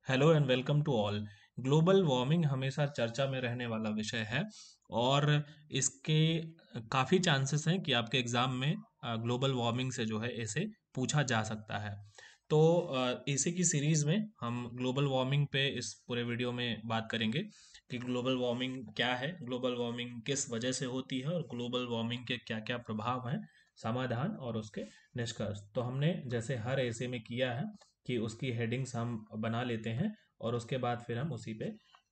Hello and welcome to all. Global warming हमेशा चर्चा में रहने वाला विषय है और इसके काफ़ी चांसेस हैं कि आपके एग्ज़ाम में ग्लोबल वार्मिंग से जो है इसे पूछा जा सकता है। तो इसी की सीरीज़ में हम ग्लोबल वार्मिंग पे इस पूरे वीडियो में बात करेंगे कि ग्लोबल वार्मिंग क्या है, ग्लोबल वार्मिंग किस वजह से होती है और ग्लोबल वार्मिंग के क्या क्या प्रभाव हैं, समाधान और उसके निष्कर्ष। तो हमने जैसे हर ऐसे में किया है कि उसकी हेडिंग्स हम बना लेते हैं और उसके बाद फिर हम उसी पे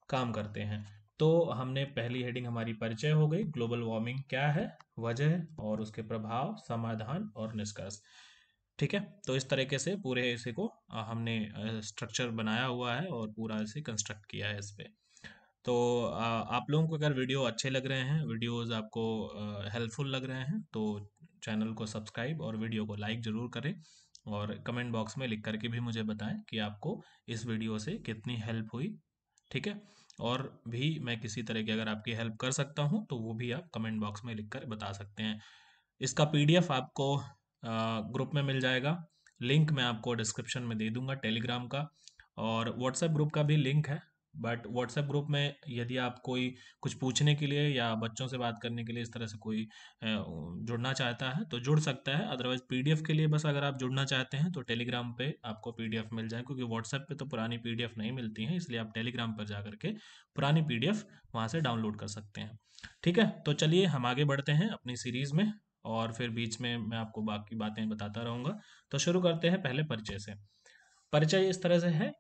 काम करते हैं। तो हमने पहली हेडिंग हमारी परिचय हो गई, ग्लोबल वार्मिंग क्या है, वजह और उसके प्रभाव, समाधान और निष्कर्ष। ठीक है, तो इस तरीके से पूरे इसे को हमने स्ट्रक्चर बनाया हुआ है और पूरा इसे कंस्ट्रक्ट किया है इस पे। तो आप लोगों को अगर वीडियो अच्छे लग रहे हैं, वीडियोस आपको हेल्पफुल लग रहे हैं, तो चैनल को सब्सक्राइब और वीडियो को लाइक ज़रूर करें और कमेंट बॉक्स में लिख करके भी मुझे बताएं कि आपको इस वीडियो से कितनी हेल्प हुई। ठीक है, और भी मैं किसी तरह की अगर आपकी हेल्प कर सकता हूं तो वो भी आप कमेंट बॉक्स में लिख कर बता सकते हैं। इसका पीडीएफ आपको ग्रुप में मिल जाएगा। लिंक मैं आपको डिस्क्रिप्शन में दे दूंगा टेलीग्राम का, और व्हाट्सएप ग्रुप का भी लिंक है। बट व्हाट्सएप ग्रुप में यदि आप कोई कुछ पूछने के लिए या बच्चों से बात करने के लिए इस तरह से कोई जुड़ना चाहता है तो जुड़ सकता है। अदरवाइज पीडीएफ के लिए बस अगर आप जुड़ना चाहते हैं तो टेलीग्राम पे आपको पीडीएफ मिल जाए, क्योंकि व्हाट्सएप पे तो पुरानी पीडीएफ नहीं मिलती है, इसलिए आप टेलीग्राम पर जा करके पुरानी पीडीएफ वहाँ से डाउनलोड कर सकते हैं। ठीक है, तो चलिए हम आगे बढ़ते हैं अपनी सीरीज में, और फिर बीच में मैं आपको बाकी बातें बताता रहूंगा। तो शुरू करते हैं पहले परिचय से। परिचय इस तरह से है।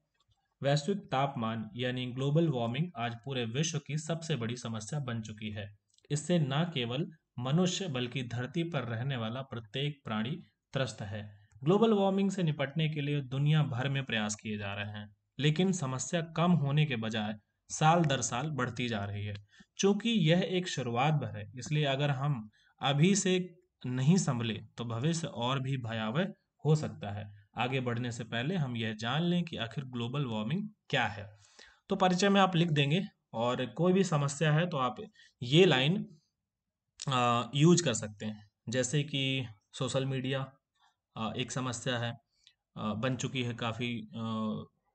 वैश्विक तापमान यानी ग्लोबल वार्मिंग आज पूरे विश्व की सबसे बड़ी समस्या बन चुकी है। इससे न केवल मनुष्य बल्कि धरती पर रहने वाला प्रत्येक प्राणी त्रस्त है। ग्लोबल वार्मिंग से निपटने के लिए दुनिया भर में प्रयास किए जा रहे हैं, लेकिन समस्या कम होने के बजाय साल दर साल बढ़ती जा रही है। चूंकि यह एक शुरुआत भर है, इसलिए अगर हम अभी से नहीं संभले तो भविष्य और भी भयावह हो सकता है। आगे बढ़ने से पहले हम यह जान लें कि आखिर ग्लोबल वार्मिंग क्या है। तो परिचय में आप लिख देंगे, और कोई भी समस्या है तो आप ये लाइन यूज कर सकते हैं। जैसे कि सोशल मीडिया एक समस्या है, बन चुकी है काफ़ी।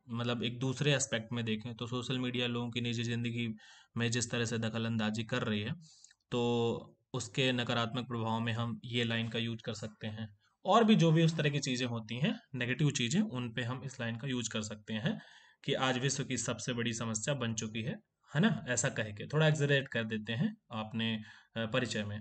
मतलब एक दूसरे एस्पेक्ट में देखें तो सोशल मीडिया लोगों की निजी ज़िंदगी में जिस तरह से दखल अंदाजी कर रही है, तो उसके नकारात्मक प्रभाव में हम ये लाइन का यूज कर सकते हैं। और भी जो भी उस तरह की चीज़ें होती हैं, नेगेटिव चीज़ें, उन पे हम इस लाइन का यूज कर सकते हैं कि आज विश्व की सबसे बड़ी समस्या बन चुकी है ना, ऐसा कह के थोड़ा एक्सरेट कर देते हैं आपने परिचय में।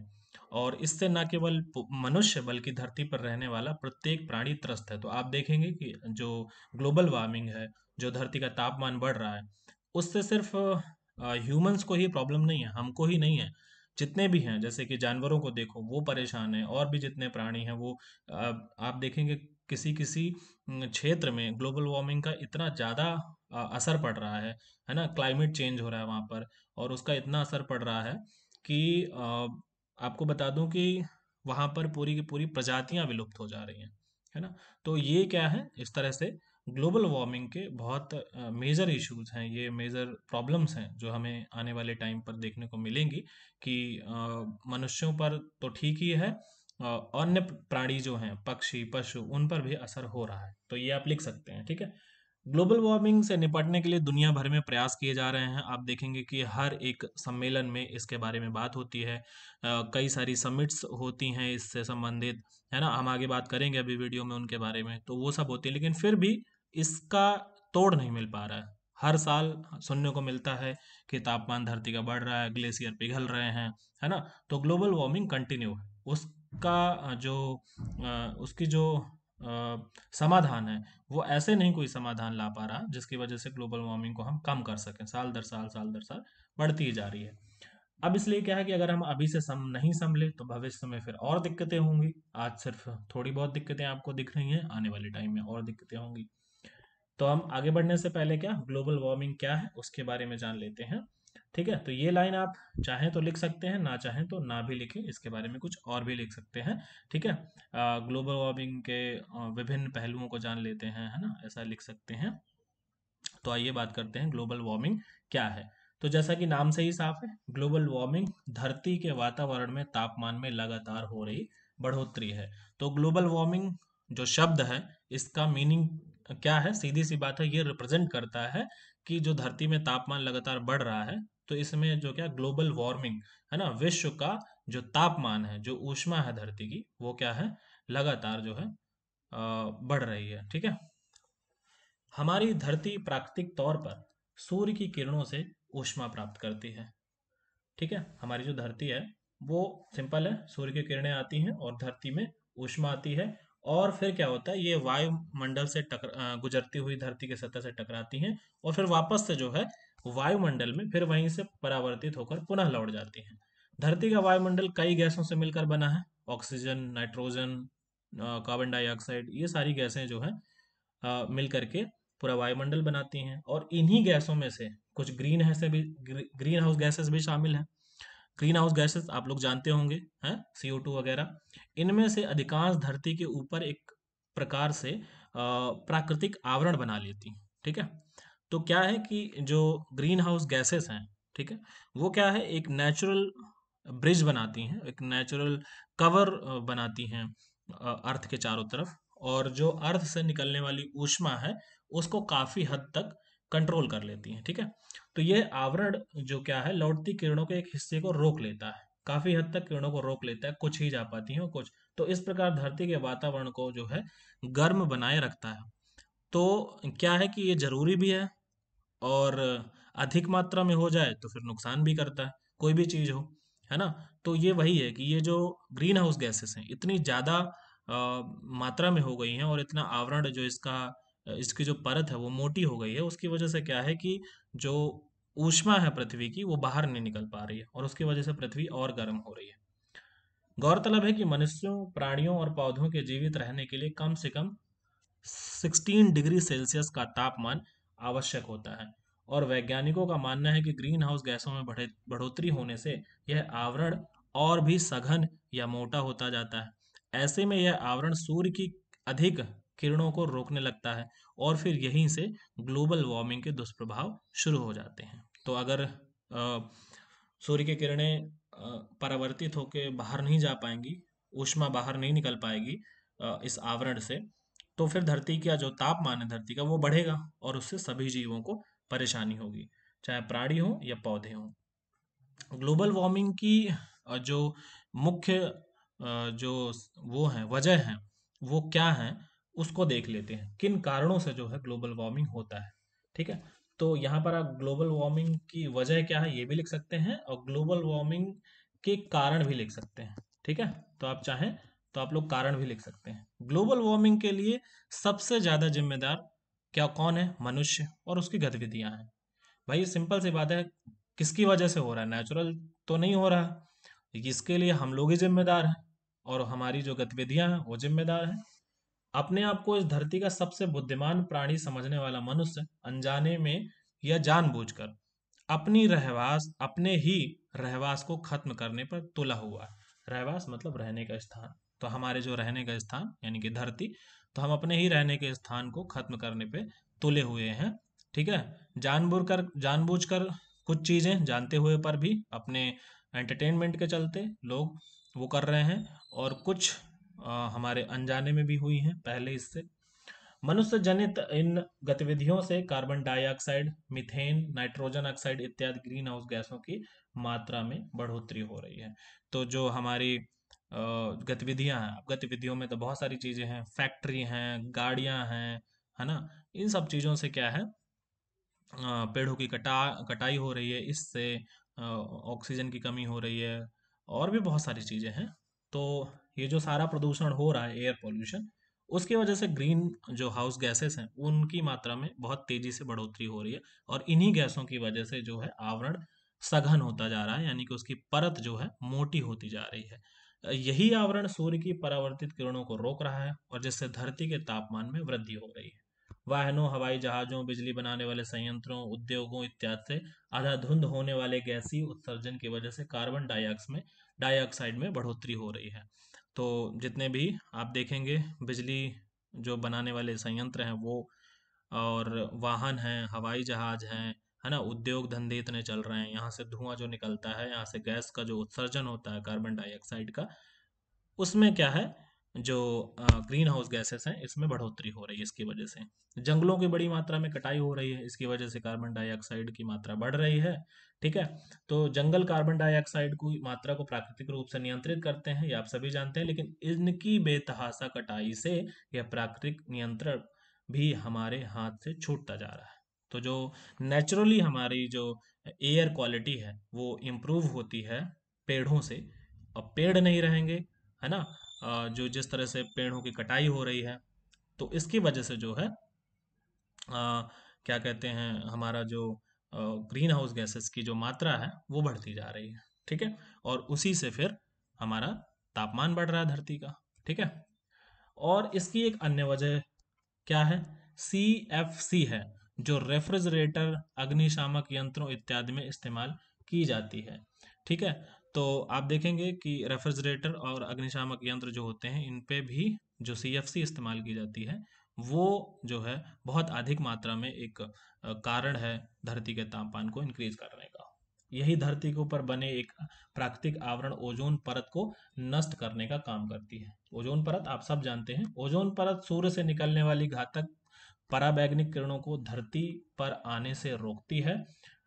और इससे न केवल मनुष्य बल्कि धरती पर रहने वाला प्रत्येक प्राणी त्रस्त है। तो आप देखेंगे कि जो ग्लोबल वार्मिंग है, जो धरती का तापमान बढ़ रहा है, उससे सिर्फ ह्यूमंस को ही प्रॉब्लम नहीं है, हमको ही नहीं है। जितने भी हैं, जैसे कि जानवरों को देखो वो परेशान है, और भी जितने प्राणी हैं वो आप देखेंगे किसी किसी क्षेत्र में ग्लोबल वार्मिंग का इतना ज़्यादा असर पड़ रहा है ना, क्लाइमेट चेंज हो रहा है वहाँ पर, और उसका इतना असर पड़ रहा है कि आपको बता दूं कि वहां पर पूरी की पूरी प्रजातियां विलुप्त हो जा रही हैं, है ना। तो ये क्या है, इस तरह से ग्लोबल वार्मिंग के बहुत मेजर इश्यूज हैं, ये मेजर प्रॉब्लम्स हैं जो हमें आने वाले टाइम पर देखने को मिलेंगी कि मनुष्यों पर तो ठीक ही है, अन्य प्राणी जो हैं, पक्षी पशु, उन पर भी असर हो रहा है। तो ये आप लिख सकते हैं। ठीक है, ग्लोबल वार्मिंग से निपटने के लिए दुनिया भर में प्रयास किए जा रहे हैं। आप देखेंगे कि हर एक सम्मेलन में इसके बारे में बात होती है। कई सारी समिट्स होती हैं इससे संबंधित, है ना। हम आगे बात करेंगे अभी वीडियो में उनके बारे में, तो वो सब होती है, लेकिन फिर भी इसका तोड़ नहीं मिल पा रहा है। हर साल सुनने को मिलता है कि तापमान धरती का बढ़ रहा है, ग्लेशियर पिघल रहे हैं, है ना। तो ग्लोबल वार्मिंग कंटिन्यू है। उसका उसकी जो समाधान है, वो ऐसे नहीं कोई समाधान ला पा रहा जिसकी वजह से ग्लोबल वार्मिंग को हम कम कर सकें। साल दर साल बढ़ती ही जा रही है। अब इसलिए क्या है कि अगर हम अभी से नहीं संभले तो भविष्य में फिर और दिक्कतें होंगी। आज सिर्फ थोड़ी बहुत दिक्कतें आपको दिख रही हैं, आने वाले टाइम में और दिक्कतें होंगी। तो हम आगे बढ़ने से पहले क्या ग्लोबल वार्मिंग क्या है उसके बारे में जान लेते हैं। ठीक है, तो ये लाइन आप चाहें तो लिख सकते हैं, ना चाहें तो ना भी लिखें, इसके बारे में कुछ और भी लिख सकते हैं। ठीक है, ग्लोबल वार्मिंग के विभिन्न पहलुओं को जान लेते हैं, है ना, ऐसा लिख सकते हैं। तो आइए बात करते हैं ग्लोबल वार्मिंग क्या है। तो जैसा कि नाम से ही साफ है, ग्लोबल वार्मिंग धरती के वातावरण में तापमान में लगातार हो रही बढ़ोतरी है। तो ग्लोबल वार्मिंग जो शब्द है, इसका मीनिंग क्या है, सीधी सी बात है, ये रिप्रेजेंट करता है कि जो धरती में तापमान लगातार बढ़ रहा है, तो इसमें जो क्या ग्लोबल वार्मिंग है ना, विश्व का जो तापमान है, जो ऊष्मा है धरती की, वो क्या है, लगातार जो है बढ़ रही है। ठीक है। हमारी धरती प्राकृतिक तौर पर सूर्य की किरणों से ऊष्मा प्राप्त करती है। ठीक है। हमारी जो धरती है वो सिंपल है, सूर्य की किरणें आती हैं और धरती में ऊष्मा आती है, और फिर क्या होता है, ये वायुमंडल से गुजरती हुई धरती की सतह से टकराती हैं, और फिर वापस से जो है वायुमंडल में फिर वहीं से परावर्तित होकर पुनः लौट जाती हैं। धरती का वायुमंडल कई गैसों से मिलकर बना है। ऑक्सीजन, नाइट्रोजन, कार्बन डाइऑक्साइड, ये सारी गैसें जो है मिल करके पूरा वायुमंडल बनाती हैं, और इन्हीं गैसों में से कुछ ग्रीन हाउस गैसेस भी शामिल हैं। ग्रीन हाउस गैसेस आप लोग जानते होंगे, हैं, CO2 वगैरह। इनमें से अधिकांश धरती के ऊपर एक प्रकार से प्राकृतिक आवरण बना लेती हैं। ठीक है। तो क्या है कि जो ग्रीन हाउस गैसेस हैं, ठीक है, वो क्या है, एक नेचुरल ब्रिज बनाती हैं, एक नेचुरल कवर बनाती हैं अर्थ के चारों तरफ, और जो अर्थ से निकलने वाली ऊष्मा है उसको काफी हद तक कंट्रोल कर लेती हैं। ठीक है। तो ये आवरण जो क्या है, लौटती किरणों के एक हिस्से को रोक लेता है, काफी हद तक किरणों को रोक लेता है, कुछ ही जा पाती हैं और कुछ। तो इस प्रकार धरती के वातावरण को जो है गर्म बनाए रखता है। तो क्या है कि ये जरूरी भी है, और अधिक मात्रा में हो जाए तो फिर नुकसान भी करता है, कोई भी चीज हो, है ना। तो ये वही है कि ये जो ग्रीन हाउस गैसेस हैं इतनी ज्यादा मात्रा में हो गई हैं, और इतना आवरण जो इसका इसकी जो परत है वो मोटी हो गई है, उसकी वजह से क्या है कि जो ऊष्मा है पृथ्वी की वो बाहर नहीं निकल पा रही है, और उसकी वजह से पृथ्वी और गर्म हो रही है। गौरतलब है कि मनुष्यों, प्राणियों और पौधों के जीवित रहने के लिए कम से कम 16 डिग्री सेल्सियस का तापमान आवश्यक होता है, और वैज्ञानिकों का मानना है कि ग्रीन हाउस गैसों में बढ़ोतरी होने से यह आवरण और भी सघन या मोटा होता जाता है। ऐसे में यह आवरण सूर्य की अधिक किरणों को रोकने लगता है, और फिर यहीं से ग्लोबल वार्मिंग के दुष्प्रभाव शुरू हो जाते हैं। तो अगर सूर्य की किरणें परावर्तित होकर बाहर नहीं जा पाएंगी, ऊष्मा बाहर नहीं निकल पाएगी इस आवरण से, तो फिर धरती का जो तापमान है धरती का वो बढ़ेगा, और उससे सभी जीवों को परेशानी होगी, चाहे प्राणी हो या पौधे हों। ग्लोबल वार्मिंग की जो मुख्य जो वो है वजह है, वो क्या है, उसको देख लेते हैं, किन कारणों से जो है ग्लोबल वार्मिंग होता है। ठीक है। तो यहाँ पर आप ग्लोबल वार्मिंग की वजह क्या है ये भी लिख सकते हैं, और ग्लोबल वार्मिंग के कारण भी लिख सकते हैं। ठीक है। तो आप चाहें तो आप लोग कारण भी लिख सकते हैं। ग्लोबल वार्मिंग के लिए सबसे ज्यादा जिम्मेदार क्या कौन है, मनुष्य और उसकी गतिविधियां हैं। भाई ये सिंपल सी बात है, किसकी वजह से हो रहा है, नेचुरल तो नहीं हो रहा, इसके लिए हम लोग ही जिम्मेदार हैं, और हमारी जो गतिविधियां हैं वो जिम्मेदार हैं। अपने आप को इस धरती का सबसे बुद्धिमान प्राणी समझने वाला मनुष्य अनजाने में या जानबूझकर अपने ही रहवास को खत्म करने पर तुला हुआ है। रहवास मतलब रहने का स्थान, तो हमारे जो रहने का स्थान यानी कि धरती, तो हम अपने ही रहने के स्थान को खत्म करने पे तुले हुए हैं। ठीक है। जानबूझकर कुछ चीजें जानते हुए पर भी अपने एंटरटेनमेंट के चलते लोग वो कर रहे हैं, और कुछ हमारे अनजाने में भी हुई हैं पहले इससे। मनुष्य जनित इन गतिविधियों से carbon dioxide, methane, nitrogen oxide इत्यादि ग्रीन हाउस गैसों की मात्रा में बढ़ोतरी हो रही है। तो जो हमारी गतिविधियां हैं, अब गतिविधियों में तो बहुत सारी चीजें हैं, फैक्ट्री हैं, गाड़ियां हैं, है ना। इन सब चीजों से क्या है, पेड़ों की कटाई हो रही है, इससे ऑक्सीजन की कमी हो रही है, और भी बहुत सारी चीजें हैं। तो ये जो सारा प्रदूषण हो रहा है, एयर पोल्यूशन, उसकी वजह से ग्रीन जो हाउस गैसेस हैं उनकी मात्रा में बहुत तेजी से बढ़ोतरी हो रही है, और इन्हीं गैसों की वजह से जो है आवरण सघन होता जा रहा है, यानी कि उसकी परत जो है मोटी होती जा रही है। यही आवरण सूर्य की परावर्तित किरणों को रोक रहा है, और जिससे धरती के तापमान में वृद्धि हो रही है। वाहनों, हवाई जहाजों, बिजली बनाने वाले संयंत्रों, उद्योगों इत्यादि से आधाधुंध होने वाले गैसीय उत्सर्जन की वजह से कार्बन डाइऑक्साइड में बढ़ोतरी हो रही है। तो जितने भी आप देखेंगे बिजली जो बनाने वाले संयंत्र हैं वो, और वाहन हैं, हवाई जहाज हैं, है ना, उद्योग धंधे इतने चल रहे हैं, यहाँ से धुआं जो निकलता है, यहाँ से गैस का जो उत्सर्जन होता है कार्बन डाइऑक्साइड का, उसमें क्या है, जो ग्रीन हाउस गैसेस हैं इसमें बढ़ोतरी हो रही है इसकी वजह से। जंगलों की बड़ी मात्रा में कटाई हो रही है, इसकी वजह से कार्बन डाइऑक्साइड की मात्रा बढ़ रही है। ठीक है, तो जंगल कार्बन डाइऑक्साइड की मात्रा को प्राकृतिक रूप से नियंत्रित करते हैं, ये आप सभी जानते हैं, लेकिन इनकी बेतहाशा कटाई से यह प्राकृतिक नियंत्रण भी हमारे हाथ से छूटता जा रहा है। तो जो नेचुरली हमारी जो एयर क्वालिटी है वो इम्प्रूव होती है पेड़ों से। अब पेड़ नहीं रहेंगे, है ना, जो जिस तरह से पेड़ों की कटाई हो रही है, तो इसकी वजह से जो है क्या कहते हैं, हमारा जो ग्रीन हाउस गैसेस की जो मात्रा है वो बढ़ती जा रही है। ठीक है, और उसी से फिर हमारा तापमान बढ़ रहा है धरती का। ठीक है, और इसकी एक अन्य वजह क्या है, CFC है, जो रेफ्रिजरेटर, अग्निशामक यंत्रों इत्यादि में इस्तेमाल की जाती है। ठीक है, तो आप देखेंगे कि रेफ्रिजरेटर और अग्निशामक यंत्र जो होते हैं इन पे भी जो CFC इस्तेमाल की जाती है वो जो है बहुत अधिक मात्रा में एक कारण है धरती के तापमान को इंक्रीज करने का। यही धरती के ऊपर बने एक प्राकृतिक आवरण ओजोन परत को नष्ट करने का काम करती है। ओजोन परत आप सब जानते हैं, ओजोन परत सूर्य से निकलने वाली घातक पराबैंगनी किरणों को धरती पर आने से रोकती है।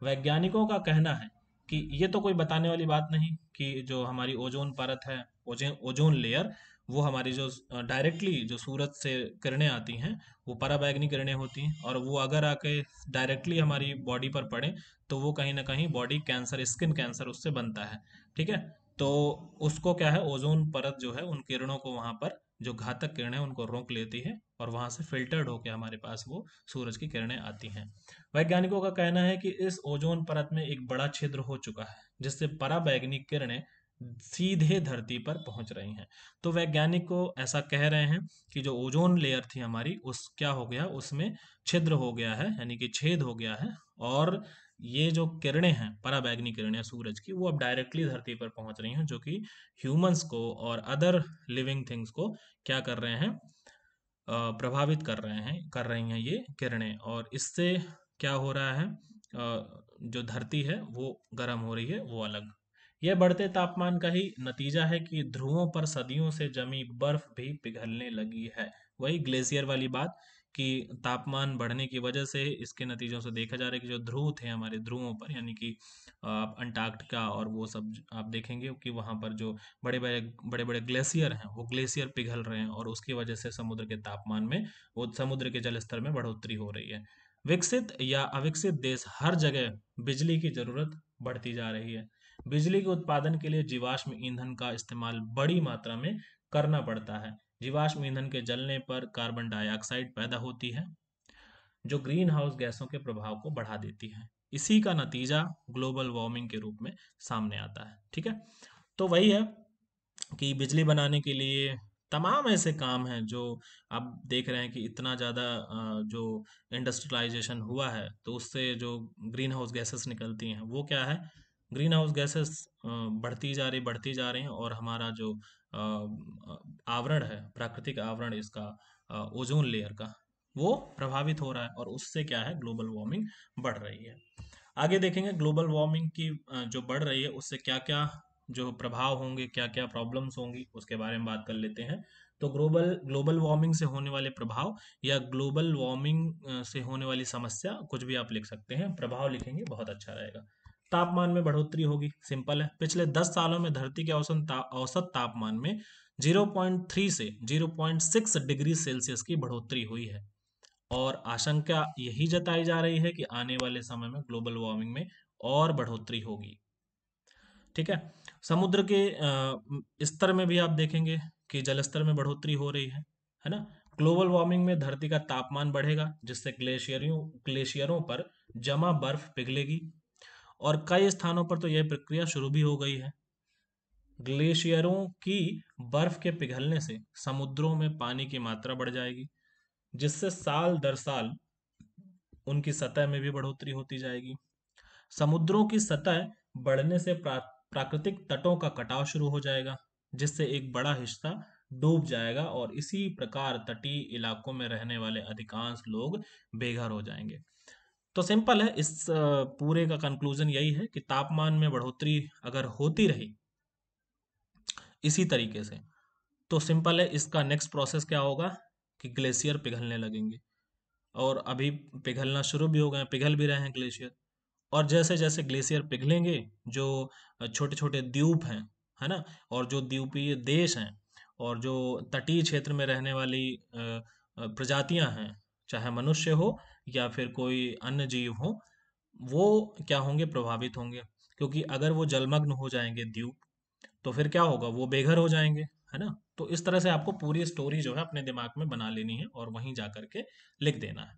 वैज्ञानिकों का कहना है कि ये तो कोई बताने वाली बात नहीं कि जो हमारी ओजोन परत है, ओजोन ओजोन लेयर, वो हमारी जो डायरेक्टली जो सूरज से किरणें आती हैं वो पराबैंगनी किरणें होती हैं, और वो अगर आके डायरेक्टली हमारी बॉडी पर पड़े तो वो कहीं ना कहीं बॉडी कैंसर, स्किन कैंसर उससे बनता है। ठीक है, तो उसको क्या है, ओजोन परत जो है उन किरणों को वहां पर जो घातक किरणें उनको रोक लेती है, और वहां से फिल्टर्ड होकर हमारे पास वो सूरज की किरणें आती हैं। वैज्ञानिकों का कहना है कि इस ओजोन परत में एक बड़ा छिद्र हो चुका है जिससे पराबैंगनी किरणें सीधे धरती पर पहुंच रही हैं। तो वैज्ञानिक को ऐसा कह रहे हैं कि जो ओजोन लेयर थी हमारी, उस क्या हो गया, उसमें छिद्र हो गया है, यानी कि छेद हो गया है, और ये जो किरणें हैं, पराबैंगनी किरणें सूरज की, वो अब डायरेक्टली धरती पर पहुंच रही हैं, जो कि ह्यूमंस को और अदर लिविंग थिंग्स को क्या कर रहे हैं, प्रभावित कर रही हैं ये किरणें, और इससे क्या हो रहा है, जो धरती है वो गर्म हो रही है, वो अलग। यह बढ़ते तापमान का ही नतीजा है कि ध्रुवों पर सदियों से जमी बर्फ भी पिघलने लगी है। वही ग्लेशियर वाली बात कि तापमान बढ़ने की वजह से इसके नतीजों से देखा जा रहा है कि जो ध्रुव थे हमारे ध्रुवों पर, यानी कि आप अंटार्कटिका और वो सब आप देखेंगे कि वहां पर जो बड़े बड़े ग्लेशियर हैं वो ग्लेशियर पिघल रहे हैं, और उसकी वजह से समुद्र के तापमान में, वो समुद्र के जल स्तर में बढ़ोतरी हो रही है। विकसित या अविकसित देश हर जगह बिजली की जरूरत बढ़ती जा रही है। बिजली के उत्पादन के लिए जीवाश्म ईंधन का इस्तेमाल बड़ी मात्रा में करना पड़ता है। जीवाश्म ईंधन के जलने पर कार्बन डाइऑक्साइड पैदा होती है जो ग्रीन हाउस गैसों के प्रभाव को बढ़ा देती है। इसी का नतीजा ग्लोबल वार्मिंग के रूप में सामने आता है। ठीक है, तो वही है कि बिजली बनाने के लिए तमाम ऐसे काम हैं जो आप देख रहे हैं कि इतना ज़्यादा जो इंडस्ट्रियलाइजेशन हुआ है तो उससे जो ग्रीन हाउस गैसेस निकलती हैं वो क्या है, ग्रीन हाउस गैसेस बढ़ती जा रही हैं, और हमारा जो आवरण है, प्राकृतिक आवरण इसका, ओजोन लेयर का, वो प्रभावित हो रहा है, और उससे क्या है, ग्लोबल वार्मिंग बढ़ रही है। आगे देखेंगे ग्लोबल वार्मिंग की जो बढ़ रही है उससे क्या क्या जो प्रभाव होंगे, क्या क्या प्रॉब्लम्स होंगी, उसके बारे में बात कर लेते हैं। तो ग्लोबल ग्लोबल वार्मिंग से होने वाले प्रभाव, या ग्लोबल वार्मिंग से होने वाली समस्या, कुछ भी आप लिख सकते हैं, प्रभाव लिखेंगे बहुत अच्छा रहेगा। तापमान में बढ़ोतरी होगी, सिंपल है, पिछले 10 सालों में धरती के औसत तापमान में 0.3 से 0.6 डिग्री सेल्सियस की बढ़ोतरी हुई है, और आशंका यही जताई जा रही है कि आने वाले समय में ग्लोबल वार्मिंग में और बढ़ोतरी होगी। ठीक है, समुद्र के स्तर में भी आप देखेंगे कि जल स्तर में बढ़ोतरी हो रही है ना। ग्लोबल वार्मिंग में धरती का तापमान बढ़ेगा जिससे ग्लेशियरों पर जमा बर्फ पिघलेगी, और कई स्थानों पर तो यह प्रक्रिया शुरू भी हो गई है। ग्लेशियरों की बर्फ के पिघलने से समुद्रों में पानी की मात्रा बढ़ जाएगी, जिससे साल दर साल उनकी सतह में भी बढ़ोतरी होती जाएगी। समुद्रों की सतह बढ़ने से प्राकृतिक तटों का कटाव शुरू हो जाएगा, जिससे एक बड़ा हिस्सा डूब जाएगा, और इसी प्रकार तटीय इलाकों में रहने वाले अधिकांश लोग बेघर हो जाएंगे। तो सिंपल है, इस पूरे का कंक्लूजन यही है कि तापमान में बढ़ोतरी अगर होती रही इसी तरीके से तो सिंपल है, इसका नेक्स्ट प्रोसेस क्या होगा कि ग्लेशियर पिघलने लगेंगे, और अभी पिघलना शुरू भी हो गए हैं, पिघल भी रहे हैं ग्लेशियर। और जैसे जैसे ग्लेशियर पिघलेंगे, जो छोटे छोटे द्वीप हैं, है ना, और जो द्वीपीय देश हैं, और जो तटीय क्षेत्र में रहने वाली प्रजातियां हैं, चाहे मनुष्य हो या फिर कोई अन्य जीव हो, वो क्या होंगे, प्रभावित होंगे। क्योंकि अगर वो जलमग्न हो जाएंगे द्वीप, तो फिर क्या होगा, वो बेघर हो जाएंगे, है ना। तो इस तरह से आपको पूरी स्टोरी जो है अपने दिमाग में बना लेनी है और वहीं जा करके लिख देना है।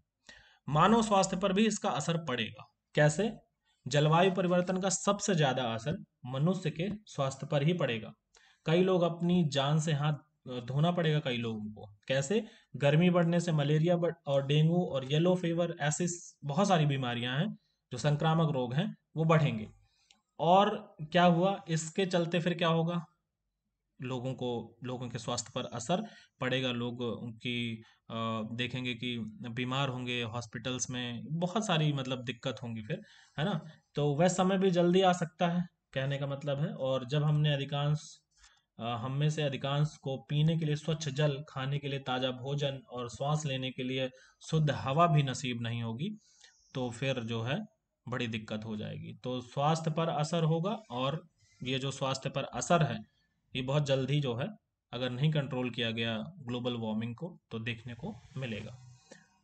मानव स्वास्थ्य पर भी इसका असर पड़ेगा। कैसे? जलवायु परिवर्तन का सबसे ज्यादा असर मनुष्य के स्वास्थ्य पर ही पड़ेगा। कई लोग अपनी जान से हाथ धोना पड़ेगा कई लोगों को। कैसे? गर्मी बढ़ने से मलेरिया और डेंगू और येलो फीवर, ऐसी बहुत सारी बीमारियां हैं जो संक्रामक रोग हैं, वो बढ़ेंगे। और क्या हुआ, इसके चलते फिर क्या होगा, लोगों के स्वास्थ्य पर असर पड़ेगा। लोग उनकी अ, देखेंगे कि बीमार होंगे, हॉस्पिटल्स में बहुत सारी मतलब दिक्कत होंगी फिर, है ना। तो वह समय भी जल्दी आ सकता है, कहने का मतलब है। और जब हम में से अधिकांश को पीने के लिए स्वच्छ जल, खाने के लिए ताज़ा भोजन और सांस लेने के लिए शुद्ध हवा भी नसीब नहीं होगी, तो फिर जो है बड़ी दिक्कत हो जाएगी। तो स्वास्थ्य पर असर होगा, और ये जो स्वास्थ्य पर असर है, ये बहुत जल्दी जो है, अगर नहीं कंट्रोल किया गया ग्लोबल वार्मिंग को, तो देखने को मिलेगा।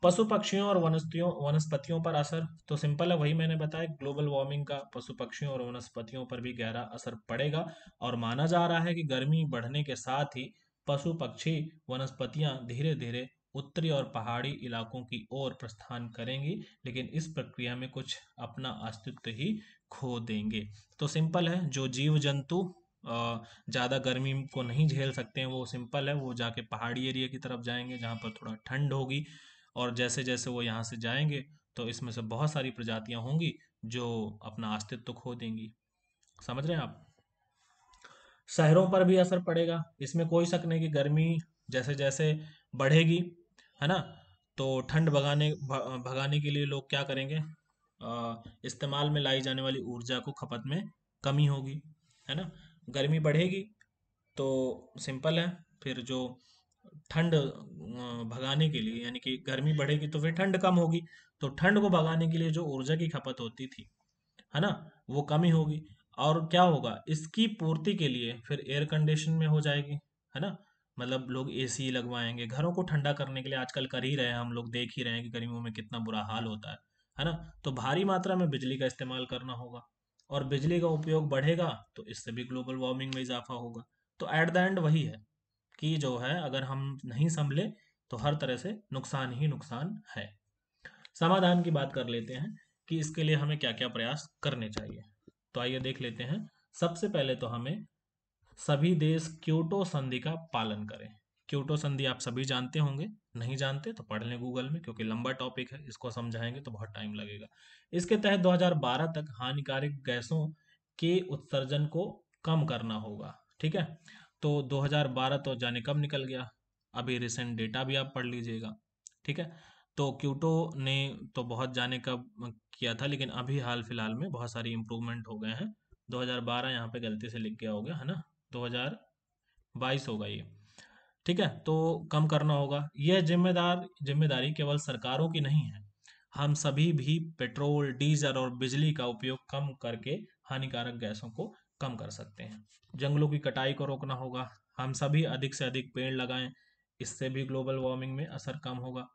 पशु पक्षियों और वनस्पतियों वनस्पतियों पर असर, तो सिंपल है, वही मैंने बताया, ग्लोबल वार्मिंग का पशु पक्षियों और वनस्पतियों पर भी गहरा असर पड़ेगा। और माना जा रहा है कि गर्मी बढ़ने के साथ ही पशु पक्षी वनस्पतियां धीरे धीरे उत्तरी और पहाड़ी इलाकों की ओर प्रस्थान करेंगी, लेकिन इस प्रक्रिया में कुछ अपना अस्तित्व ही खो देंगे। तो सिंपल है, जो जीव जंतु ज़्यादा गर्मी को नहीं झेल सकते हैं, वो सिंपल है, वो जाके पहाड़ी एरिया की तरफ जाएंगे जहाँ पर थोड़ा ठंड होगी। और जैसे जैसे वो यहाँ से जाएंगे, तो इसमें से बहुत सारी प्रजातियां होंगी जो अपना अस्तित्व खो देंगी। समझ रहे हैं आप? शहरों पर भी असर पड़ेगा, इसमें कोई शक नहीं कि गर्मी जैसे जैसे बढ़ेगी, है ना, तो ठंड भगाने के लिए लोग क्या करेंगे, इस्तेमाल में लाई जाने वाली ऊर्जा को खपत में कमी होगी, है ना। गर्मी बढ़ेगी, तो सिंपल है, फिर जो ठंड भगाने के लिए, यानी कि गर्मी बढ़ेगी तो फिर ठंड कम होगी, तो ठंड को भगाने के लिए जो ऊर्जा की खपत होती थी, है ना, वो कमी होगी। और क्या होगा, इसकी पूर्ति के लिए फिर एयर कंडीशन में हो जाएगी, है ना। मतलब लोग एसी लगवाएंगे घरों को ठंडा करने के लिए, आजकल कर ही रहे हैं, हम लोग देख ही रहे हैं कि गर्मियों में कितना बुरा हाल होता है ना। तो भारी मात्रा में बिजली का इस्तेमाल करना होगा, और बिजली का उपयोग बढ़ेगा, तो इससे भी ग्लोबल वार्मिंग में इजाफा होगा। तो एट द एंड वही है कि जो है, अगर हम नहीं संभले, तो हर तरह से नुकसान ही नुकसान है। समाधान की बात कर लेते हैं कि इसके लिए हमें क्या क्या प्रयास करने चाहिए। तो आइए देख लेते हैं। सबसे पहले तो हमें सभी देश क्योटो संधि का पालन करें। क्योटो संधि आप सभी जानते होंगे, नहीं जानते तो पढ़ लें गूगल में, क्योंकि लंबा टॉपिक है, इसको समझाएंगे तो बहुत टाइम लगेगा। इसके तहत 2012 तक हानिकारक गैसों के उत्सर्जन को कम करना होगा। ठीक है, तो 2012 तो जाने कब निकल गया, अभी रिसेंट डेटा भी आप पढ़ लीजिएगा। ठीक है, तो क्योटो ने तो बहुत जाने कब किया था, लेकिन अभी हाल फिलहाल में बहुत सारी इम्प्रूवमेंट हो गए हैं। 2012 यहाँ पे गलती से लिख गया हो गया, है ना, 2022 होगा ये। ठीक है, तो कम करना होगा। यह जिम्मेदारी केवल सरकारों की नहीं है, हम सभी भी पेट्रोल, डीजल और बिजली का उपयोग कम करके हानिकारक गैसों को कम कर सकते हैं। जंगलों की कटाई को रोकना होगा, हम सभी अधिक से अधिक पेड़ लगाएं, इससे भी ग्लोबल वार्मिंग में असर कम होगा,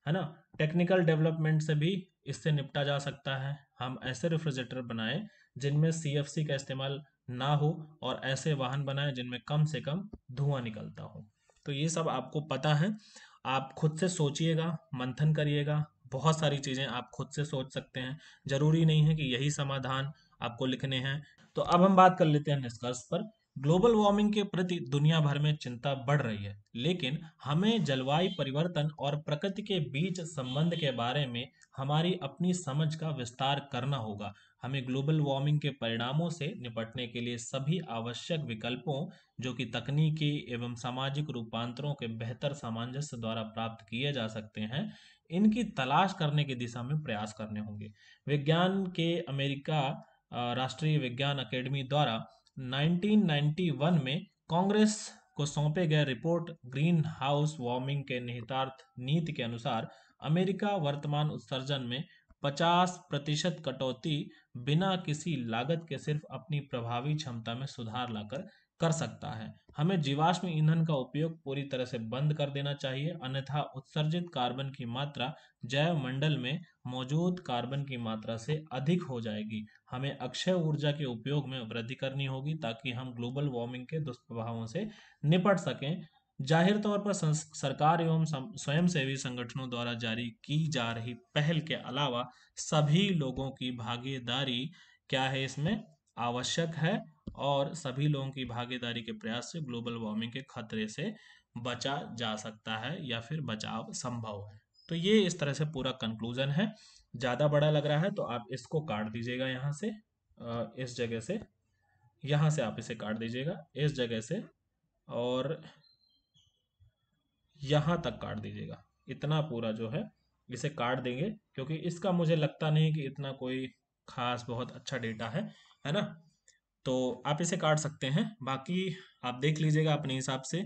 है ना। टेक्निकल डेवलपमेंट से भी इससे निपटा जा सकता है। हम ऐसे रेफ्रिजरेटर बनाएं जिनमें सीएफसी का इस्तेमाल ना हो, और ऐसे वाहन बनाएं जिनमें कम से कम धुआं निकलता हो। तो ये सब आपको पता है, आप खुद से सोचिएगा, मंथन करिएगा, बहुत सारी चीजें आप खुद से सोच सकते हैं। जरूरी नहीं है कि यही समाधान आपको लिखने हैं। तो अब हम बात कर लेते हैं निष्कर्ष पर। ग्लोबल वार्मिंग के प्रति दुनिया भर में चिंता बढ़ रही है, लेकिन हमें जलवायु परिवर्तन और प्रकृति के बीच संबंध के बारे में हमारी अपनी समझ का विस्तार करना होगा। हमें ग्लोबल वार्मिंग के परिणामों से निपटने के लिए सभी आवश्यक विकल्पों, जो कि तकनीकी एवं सामाजिक रूपांतरों के बेहतर सामंजस्य द्वारा प्राप्त किए जा सकते हैं, इनकी तलाश करने की दिशा में प्रयास करने होंगे। विज्ञान के अमेरिका राष्ट्रीय विज्ञान अकेडमी द्वारा 1991 में कांग्रेस को सौंपे गए रिपोर्ट ग्रीन हाउस वार्मिंग के निहितार्थ नीति के अनुसार अमेरिका वर्तमान उत्सर्जन में 50% कटौती बिना किसी लागत के सिर्फ अपनी प्रभावी क्षमता में सुधार लाकर कर सकता है। हमें जीवाश्म ईंधन का उपयोग पूरी तरह से बंद कर देना चाहिए, अन्यथा उत्सर्जित कार्बन की मात्रा जैव मंडल में मौजूद कार्बन की मात्रा से अधिक हो जाएगी। हमें अक्षय ऊर्जा के उपयोग में वृद्धि करनी होगी ताकि हम ग्लोबल वार्मिंग के दुष्प्रभावों से निपट सकें। जाहिर तौर पर सरकार एवं स्वयंसेवी संगठनों द्वारा जारी की जा रही पहल के अलावा सभी लोगों की भागीदारी क्या है इसमें आवश्यक है, और सभी लोगों की भागीदारी के प्रयास से ग्लोबल वार्मिंग के खतरे से बचा जा सकता है या फिर बचाव संभव है। तो ये इस तरह से पूरा कंक्लूजन है। ज़्यादा बड़ा लग रहा है तो आप इसको काट दीजिएगा यहाँ से, इस जगह से, यहाँ से आप इसे काट दीजिएगा इस जगह से, और यहाँ तक काट दीजिएगा। इतना पूरा जो है इसे काट देंगे, क्योंकि इसका मुझे लगता नहीं कि इतना कोई खास बहुत अच्छा डेटा है ना। तो आप इसे काट सकते हैं, बाकी आप देख लीजिएगा अपने हिसाब से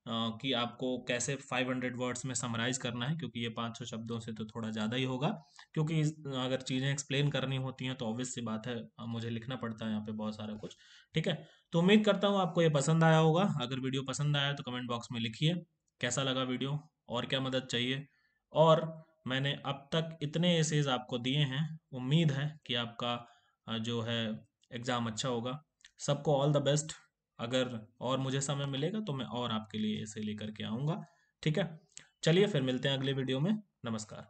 कि आपको कैसे 500 वर्ड्स में समराइज करना है, क्योंकि ये 500 शब्दों से तो थोड़ा ज़्यादा ही होगा। क्योंकि अगर चीज़ें एक्सप्लेन करनी होती हैं तो ऑब्वियस सी बात है, मुझे लिखना पड़ता है यहाँ पे बहुत सारा कुछ। ठीक है, तो उम्मीद करता हूँ आपको ये पसंद आया होगा। अगर वीडियो पसंद आया तो कमेंट बॉक्स में लिखिए कैसा लगा वीडियो, और क्या मदद चाहिए। और मैंने अब तक इतने एसेज आपको दिए हैं, उम्मीद है कि आपका जो है एग्ज़ाम अच्छा होगा। सबको ऑल द बेस्ट। अगर और मुझे समय मिलेगा तो मैं और आपके लिए इसे लेकर के आऊँगा। ठीक है, चलिए फिर मिलते हैं अगले वीडियो में। नमस्कार।